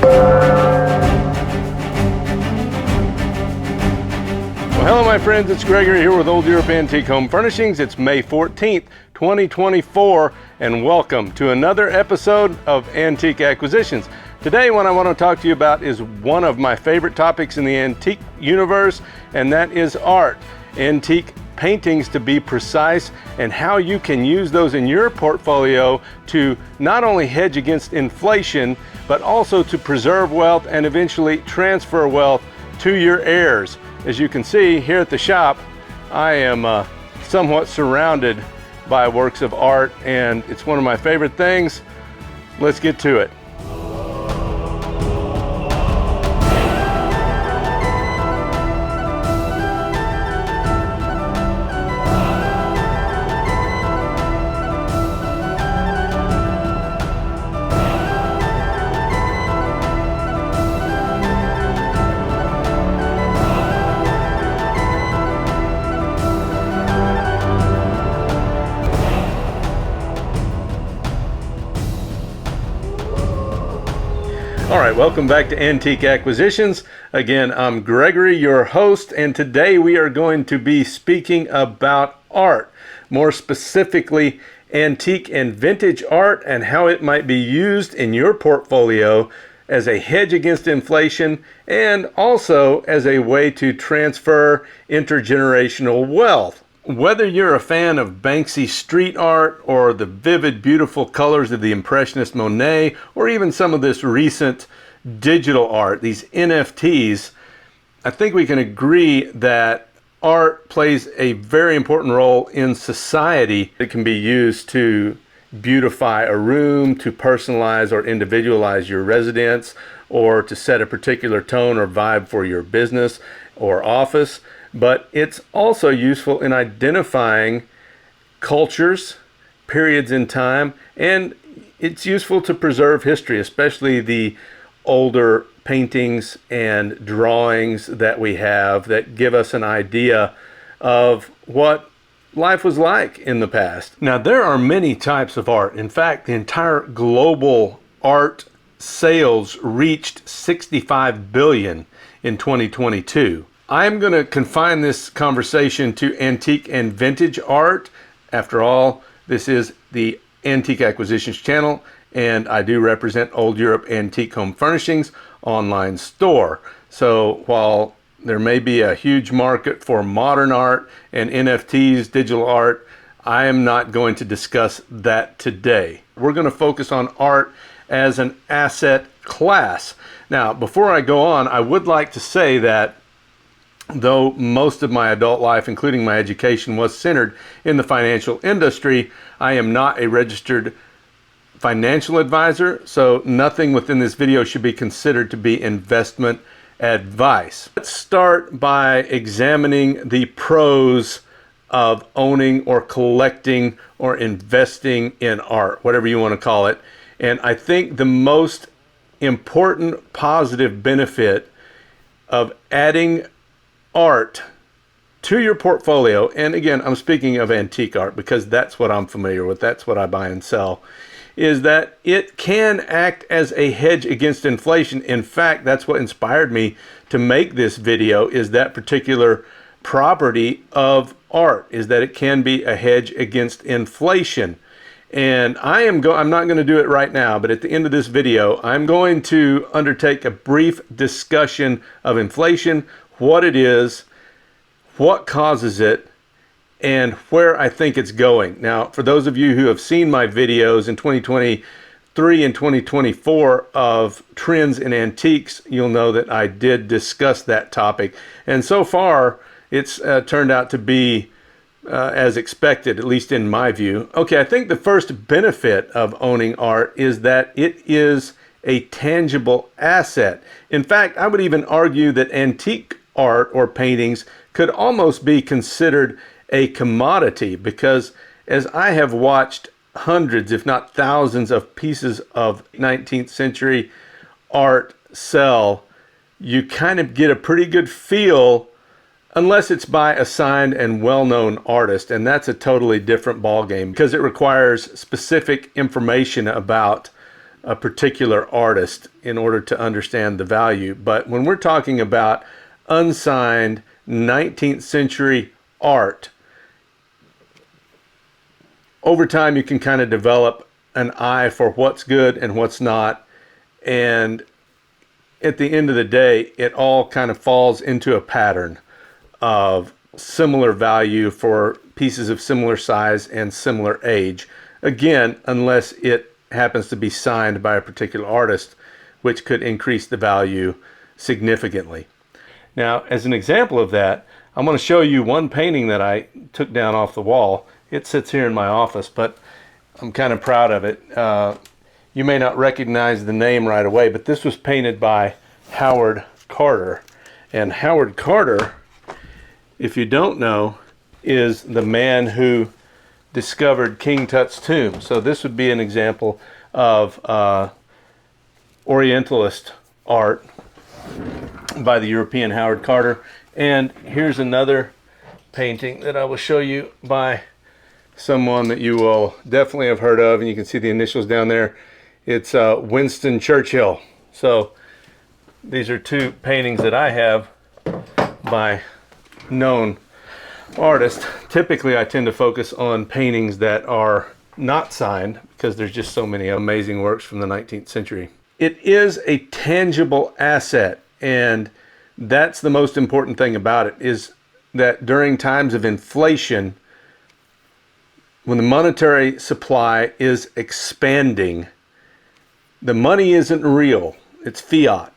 Well, hello my friends, it's Gregory here with Old Europe Antique Home Furnishings. It's May 14th, 2024, and welcome to another episode of Antique Acquisitions. Today what I want to talk to you about is one of my favorite topics in the antique universe, and that is art. Antique paintings, to be precise, and how you can use those in your portfolio to not only hedge against inflation, but also to preserve wealth and eventually transfer wealth to your heirs. As you can see here at the shop, I am somewhat surrounded by works of art, and it's one of my favorite things. Let's get to it. All right, welcome back to Antique Acquisitions. Again, I'm Gregory, your host, and today we are going to be speaking about art, more specifically antique and vintage art, and how it might be used in your portfolio as a hedge against inflation and also as a way to transfer intergenerational wealth. Whether you're a fan of Banksy street art or the vivid, beautiful colors of the Impressionist Monet, or even some of this recent digital art, these NFTs, I think we can agree that art plays a very important role in society. It can be used to beautify a room, to personalize or individualize your residence, or to set a particular tone or vibe for your business or office. But it's also useful in identifying cultures, periods in time, and it's useful to preserve history, especially the older paintings and drawings that we have that give us an idea of what life was like in the past. Now, there are many types of art. In fact, the entire global art sales reached 65 billion in 2022. I'm going to confine this conversation to antique and vintage art. After all, this is the Antique Acquisitions channel, and I do represent Old Europe Antique Home Furnishings online store. So while there may be a huge market for modern art and NFTs, digital art, I am not going to discuss that today. We're going to focus on art as an asset class. Now, before I go on, I would like to say that though most of my adult life, including my education, was centered in the financial industry, I am not a registered financial advisor, so nothing within this video should be considered to be investment advice. Let's start by examining the pros of owning or collecting or investing in art, whatever you want to call it. And I think the most important positive benefit of adding art to your portfolio, and again, I'm speaking of antique art because that's what I'm familiar with, that's what I buy and sell, is that it can act as a hedge against inflation. In fact, that's what inspired me to make this video, is that particular property of art, is that it can be a hedge against inflation. And I'm not going to do it right now, but at the end of this video, I'm going to undertake a brief discussion of inflation, what it is, what causes it, and where I think it's going. Now, for those of you who have seen my videos in 2023 and 2024 of trends in antiques, you'll know that I did discuss that topic. And so far, it's turned out to be as expected, at least in my view. Okay, I think the first benefit of owning art is that it is a tangible asset. In fact, I would even argue that antique art or paintings could almost be considered a commodity, because as I have watched hundreds, if not thousands, of pieces of 19th century art sell, you kind of get a pretty good feel, unless it's by a signed and well-known artist, and that's a totally different ballgame because it requires specific information about a particular artist in order to understand the value. But when we're talking about unsigned 19th century art, over time you can kind of develop an eye for what's good and what's not. And at the end of the day, it all kind of falls into a pattern of similar value for pieces of similar size and similar age. Again, unless it happens to be signed by a particular artist, which could increase the value significantly. Now, as an example of that, I'm going to show you one painting that I took down off the wall. It sits here in my office, but I'm kind of proud of it. You may not recognize the name right away, but this was painted by Howard Carter. And Howard Carter, if you don't know, is the man who discovered King Tut's tomb. So this would be an example of Orientalist art by the European Howard Carter. And here's another painting that I will show you by someone that you will definitely have heard of, and you can see the initials down there. It's Winston Churchill. So these are two paintings that I have by known artists. Typically I tend to focus on paintings that are not signed because there's just so many amazing works from the 19th century. It is a tangible asset, and that's the most important thing about it, is that during times of inflation, when the monetary supply is expanding, the money isn't real, it's fiat,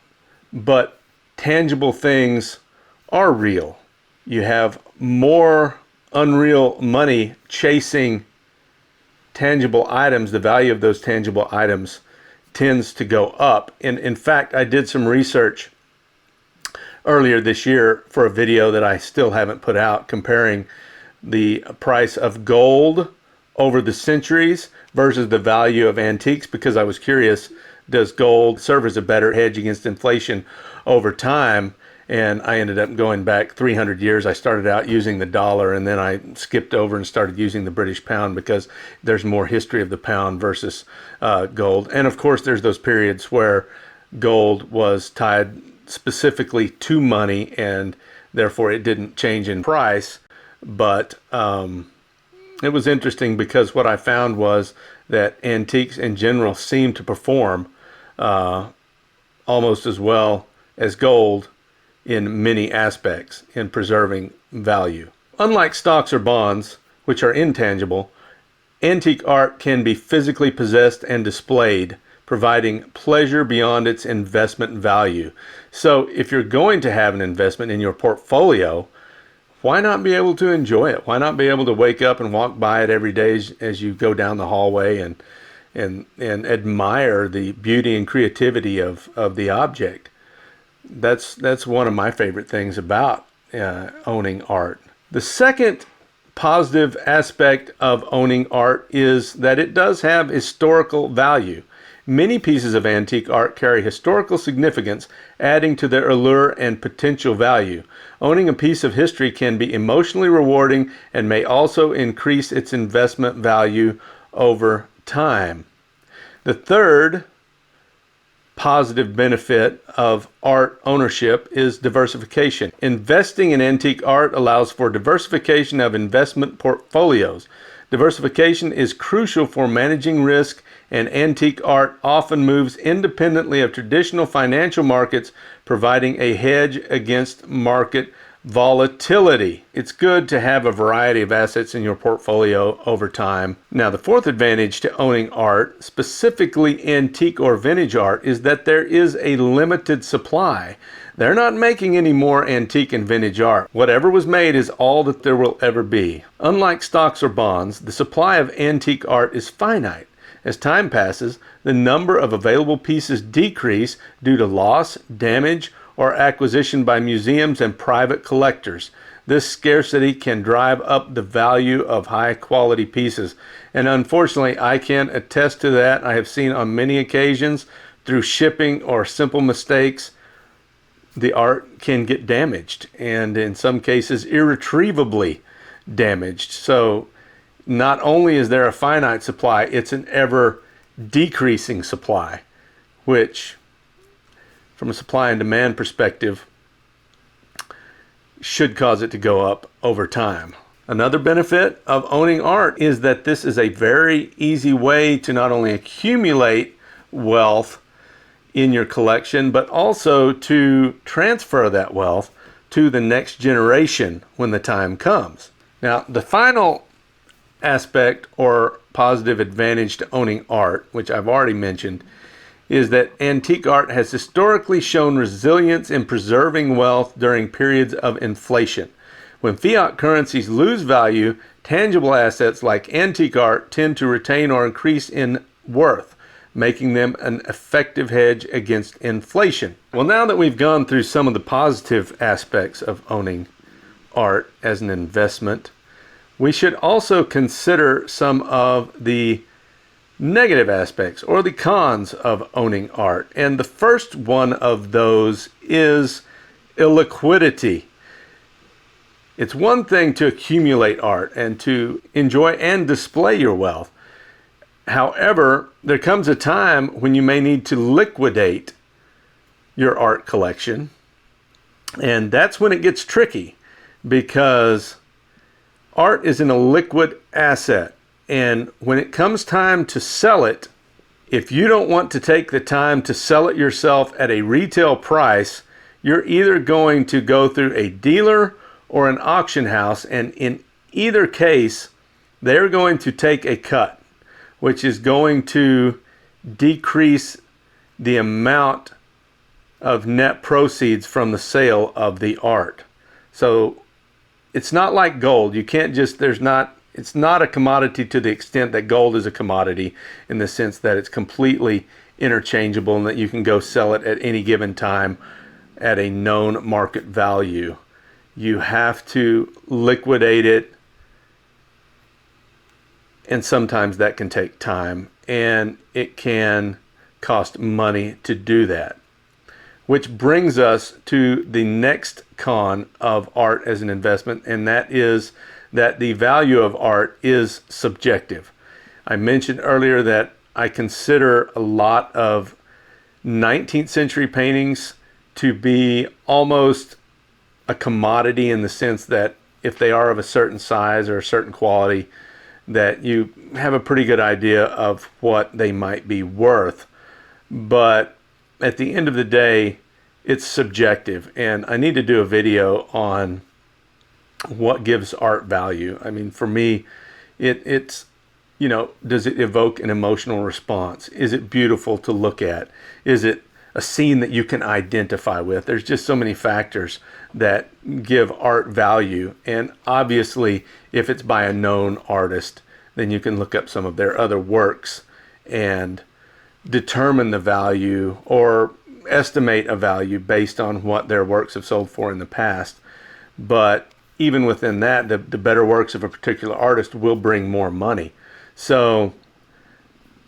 but tangible things are real. You have more unreal money chasing tangible items. The value of those tangible items tends to go up. And in fact, I did some research earlier this year for a video that I still haven't put out, comparing the price of gold over the centuries versus the value of antiques, because I was curious, does gold serve as a better hedge against inflation over time? And I ended up going back 300 years. I started out using the dollar, and then I skipped over and started using the British pound because there's more history of the pound versus gold. And of course, there's those periods where gold was tied specifically to money, and therefore it didn't change in price. But it was interesting because what I found was that antiques in general seem to perform almost as well as gold in many aspects in preserving value. Unlike stocks or bonds, which are intangible, antique art can be physically possessed and displayed, providing pleasure beyond its investment value. So if you're going to have an investment in your portfolio, why not be able to enjoy it? Why not be able to wake up and walk by it every day as you go down the hallway and admire the beauty and creativity of the object? That's one of my favorite things about owning art. The second positive aspect of owning art is that it does have historical value. Many pieces of antique art carry historical significance, adding to their allure and potential value. Owning a piece of history can be emotionally rewarding and may also increase its investment value over time. The third positive benefit of art ownership is diversification. Investing in antique art allows for diversification of investment portfolios. Diversification is crucial for managing risk, and antique art often moves independently of traditional financial markets, providing a hedge against market volatility. It's good to have a variety of assets in your portfolio over time. Now, the fourth advantage to owning art, specifically antique or vintage art, is that there is a limited supply. They're not making any more antique and vintage art. Whatever was made is all that there will ever be. Unlike stocks or bonds, the supply of antique art is finite. As time passes, the number of available pieces decrease due to loss, damage, or acquisition by museums and private collectors. This scarcity can drive up the value of high-quality pieces. And unfortunately, I can attest to that. I have seen on many occasions, through shipping or simple mistakes, the art can get damaged, and in some cases irretrievably damaged. So not only is there a finite supply, it's an ever decreasing supply, which from a supply and demand perspective should cause it to go up over time. Another benefit of owning art is that this is a very easy way to not only accumulate wealth in your collection, but also to transfer that wealth to the next generation when the time comes. Now, the final aspect or positive advantage to owning art, which I've already mentioned, is that antique art has historically shown resilience in preserving wealth during periods of inflation. When fiat currencies lose value, tangible assets like antique art tend to retain or increase in worth, making them an effective hedge against inflation. Well, now that we've gone through some of the positive aspects of owning art as an investment, we should also consider some of the negative aspects or the cons of owning art. And the first one of those is illiquidity. It's one thing to accumulate art and to enjoy and display your wealth. However, there comes a time when you may need to liquidate your art collection. And that's when it gets tricky, because art is an illiquid asset. And when it comes time to sell it, if you don't want to take the time to sell it yourself at a retail price, you're either going to go through a dealer or an auction house. And in either case, they're going to take a cut, which is going to decrease the amount of net proceeds from the sale of the art. So it's not like gold. You can't just, it's not a commodity to the extent that gold is a commodity, in the sense that it's completely interchangeable and that you can go sell it at any given time at a known market value. You have to liquidate it, and sometimes that can take time, and it can cost money to do that. Which brings us to the next con of art as an investment, and that is that the value of art is subjective. I mentioned earlier that I consider a lot of 19th century paintings to be almost a commodity, in the sense that if they are of a certain size or a certain quality, that you have a pretty good idea of what they might be worth. But at the end of the day, it's subjective, and I need to do a video on what gives art value. I mean, for me, it's, does it evoke an emotional response? Is it beautiful to look at? Is it a scene that you can identify with? There's just so many factors that give art value. And obviously, if it's by a known artist, then you can look up some of their other works and determine the value or estimate a value based on what their works have sold for in the past. But even within that, the better works of a particular artist will bring more money. So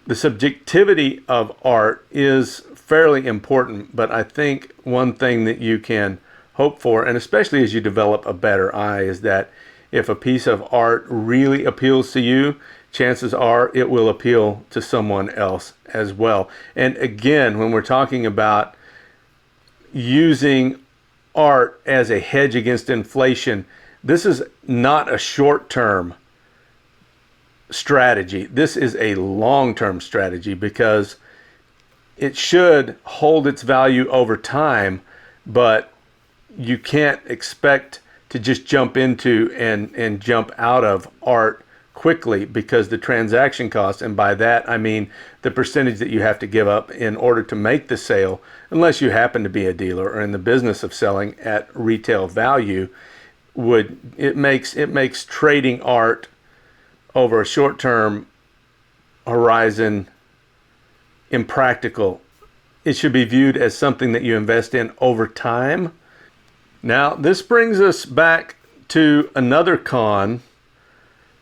the subjectivity of art is fairly important, but I think one thing that you can hope for, and especially as you develop a better eye, is that if a piece of art really appeals to you, chances are it will appeal to someone else as well. And again, when we're talking about using art as a hedge against inflation, this is not a short-term strategy. This is a long-term strategy, because it should hold its value over time, but you can't expect to just jump into and jump out of art quickly, because the transaction costs, and by that I mean the percentage that you have to give up in order to make the sale, unless you happen to be a dealer or in the business of selling at retail value, it makes trading art over a short-term horizon impractical. It should be viewed as something that you invest in over time. Now, this brings us back to another con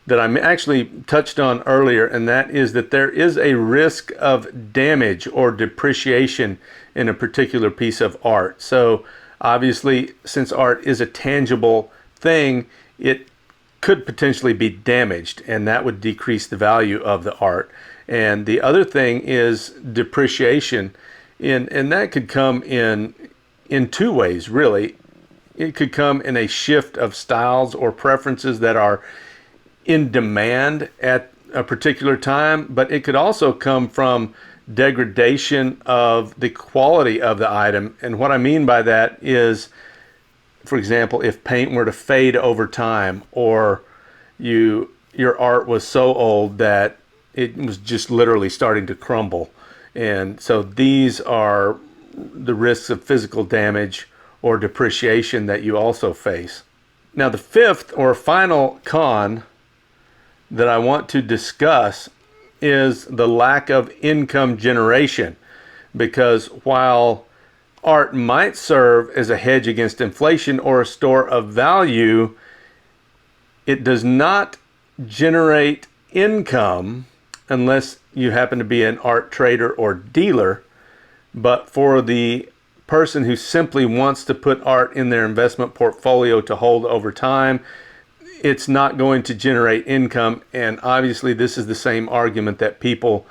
that I actually touched on earlier, and that is that there is a risk of damage or depreciation in a particular piece of art. So obviously, since art is a tangible thing, it could potentially be damaged, and that would decrease the value of the art. And the other thing is depreciation. And that could come in two ways, really. It could come in a shift of styles or preferences that are in demand at a particular time, but it could also come from degradation of the quality of the item. And what I mean by that is, for example, if paint were to fade over time, or your art was so old that it was just literally starting to crumble. And so these are the risks of physical damage or depreciation that you also face. Now, the fifth or final con that I want to discuss is the lack of income generation, because while art might serve as a hedge against inflation or a store of value, it does not generate income unless you happen to be an art trader or dealer. But for the person who simply wants to put art in their investment portfolio to hold over time, it's not going to generate income. And obviously this is the same argument that people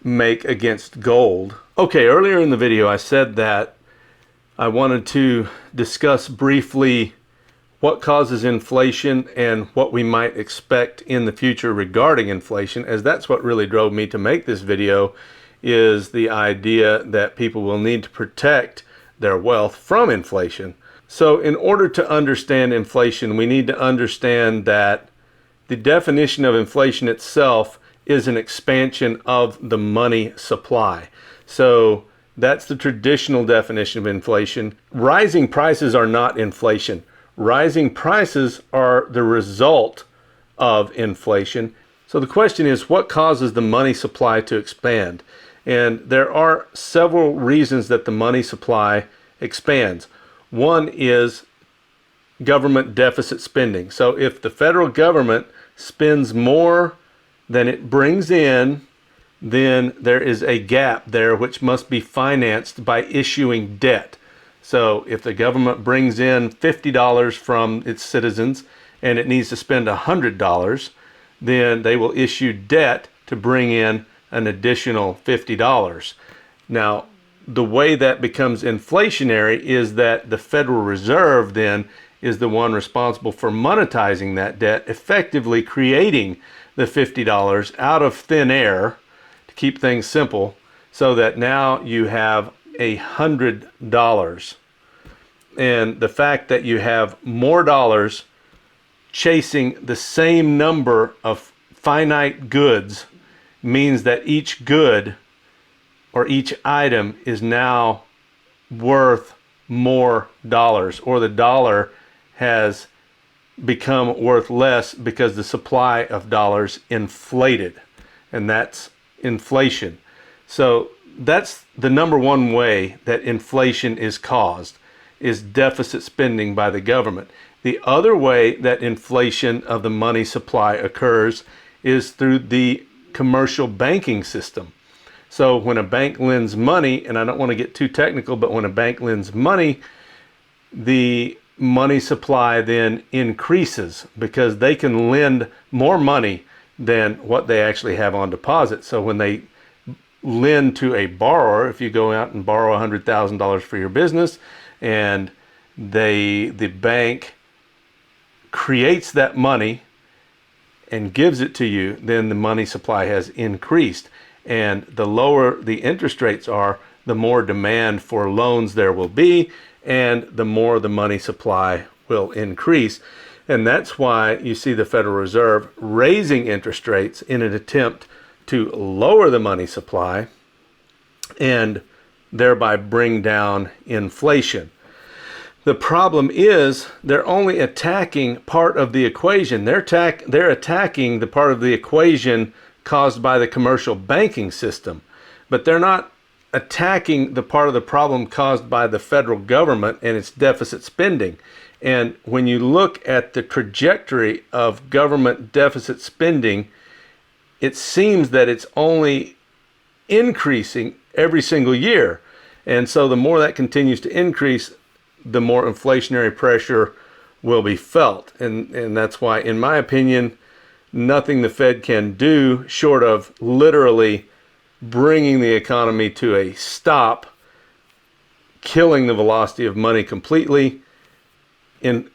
make against gold. Okay, earlier in the video I said that I wanted to discuss briefly what causes inflation and what we might expect in the future regarding inflation, as that's what really drove me to make this video, is the idea that people will need to protect their wealth from inflation. So in order to understand inflation, we need to understand that the definition of inflation itself is an expansion of the money supply. So that's the traditional definition of inflation. Rising prices are not inflation. Rising prices are the result of inflation. So the question is, what causes the money supply to expand? And there are several reasons that the money supply expands. One is government deficit spending. So if the federal government spends more than it brings in, then there is a gap there which must be financed by issuing debt. So if the government brings in $50 from its citizens and it needs to spend $100, then they will issue debt to bring in an additional $50. Now, the way that becomes inflationary is that the Federal Reserve then is the one responsible for monetizing that debt, effectively creating the $50 out of thin air, to keep things simple, so that now you have $100. And the fact that you have more dollars chasing the same number of finite goods means that each good or each item is now worth more dollars, or the dollar has become worth less because the supply of dollars inflated, and that's inflation. So that's the number one way that inflation is caused, is deficit spending by the government. The other way that inflation of the money supply occurs is through the commercial banking system. So when a bank lends money, and I don't want to get too technical, but when a bank lends money, the money supply then increases because they can lend more money than what they actually have on deposit. So when they lend to a borrower, if you go out and borrow $100,000 for your business, and the bank creates that money and gives it to you, then the money supply has increased. And the lower the interest rates are, the more demand for loans there will be, and the more the money supply will increase. And that's why you see the Federal Reserve raising interest rates in an attempt to lower the money supply and thereby bring down inflation. The problem is they're only attacking part of the equation. They're attacking the part of the equation caused by the commercial banking system, but they're not attacking the part of the problem caused by the federal government and its deficit spending. And when you look at the trajectory of government deficit spending, it seems that it's only increasing every single year. And so the more that continues to increase, the more inflationary pressure will be felt. And that's why, in my opinion, nothing the Fed can do short of literally bringing the economy to a stop, killing the velocity of money completely. In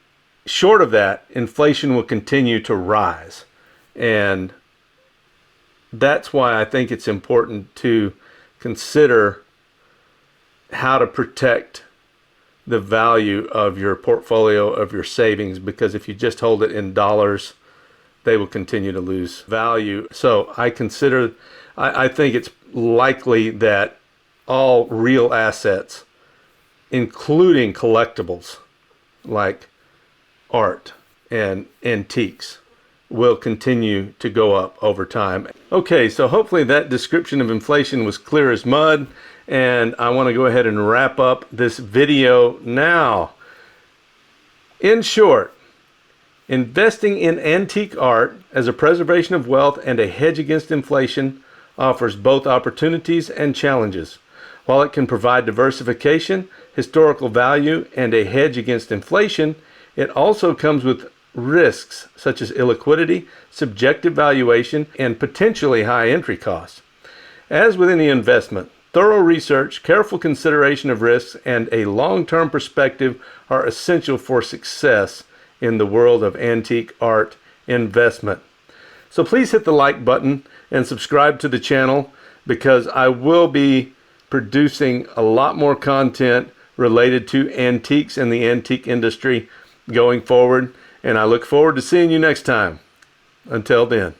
short of that, inflation will continue to rise. And that's why I think it's important to consider how to protect the value of your portfolio, of your savings, because if you just hold it in dollars, they will continue to lose value. So I think it's likely that all real assets, including collectibles like art and antiques, will continue to go up over time. Okay, so hopefully that description of inflation was clear as mud, and I want to go ahead and wrap up this video now. In short, investing in antique art as a preservation of wealth and a hedge against inflation offers both opportunities and challenges. While it can provide diversification, historical value, and a hedge against inflation, it also comes with risks such as illiquidity, subjective valuation, and potentially high entry costs. As with any investment, thorough research, careful consideration of risks, and a long-term perspective are essential for success in the world of antique art investment. So please hit the like button and subscribe to the channel, because I will be producing a lot more content related to antiques and the antique industry going forward. And I look forward to seeing you next time. Until then.